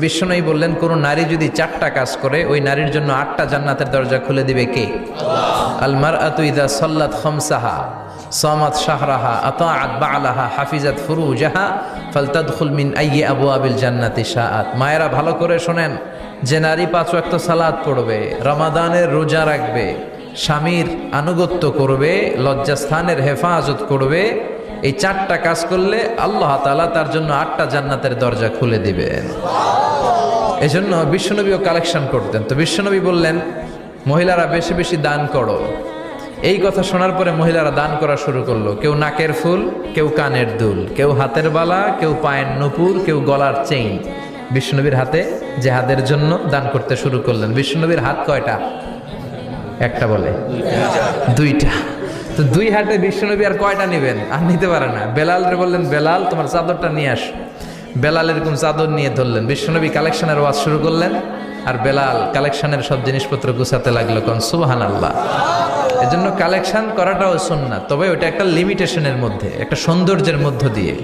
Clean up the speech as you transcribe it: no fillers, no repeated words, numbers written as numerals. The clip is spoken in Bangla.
বিশ্বনবী বললেন, কোন নারী যদি 4টা কাজ করে ওই নারীর জন্য 8টা জান্নাতের দরজা খুলে দিবে কে? আল মারআতু ইযা সাল্লাত খামসাহা সামাত শাহরাহা আতাআত বা'লাহা হাফিজাত ফুরুজাহা ফালতাদখুল মিন আইয়ি আবওয়াবিল জান্নাতি শাআত। মায়েরা ভালো করে শোনেন, যে নারী 5 ওয়াক্ত সালাত পড়বে, রমাদানের রোজা রাখবে, স্বামীর আনুগত্য করবে, লজ্জাস্থানের হেফাজত করবে, এই 4টা কাজ করলে আল্লাহ তাআলা তার জন্য 8টা জান্নাতের দরজা খুলে দিবেন। এজন্য বিশ্বনবীও কালেকশন করতেন। তো বিশ্বনবী বললেন, মহিলারা বেশি বেশি দান করো। এই কথা শোনার পরে মহিলারা দান করা শুরু করলো। কেউ নাকের ফুল, কেউ কানের দুল, কেউ হাতের বালা, কেউ পায়ের নুপুর, কেউ গলার চেইন বিশ্বনবীর হাতে জেহাদের জন্য দান করতে শুরু করলেন। বিশ্বনবীর হাত কয়টা? একটা বলে, 2টা। তো 2 হাতে বিশ্বনবী আর কয়টা নেবেন? আর নিতে পারে না। বেলালরে বললেন, বেলাল তোমার চাদরটা নিয়ে আস। বেলাল এরকম চাদর নিয়ে ধরলেন। বিশ্বনবী কালেকশনের ওয়াজ শুরু করলেন, আর বেলাল কালেকশনের সব জিনিসপত্র গুছাতে লাগলো। কোন সুবহানাল্লাহ। এজন্য কালেকশন করাটাও সুন্নাত, তবে ওটা একটা লিমিটেশনের মধ্যে, একটা সৌন্দর্যের মধ্য দিয়ে।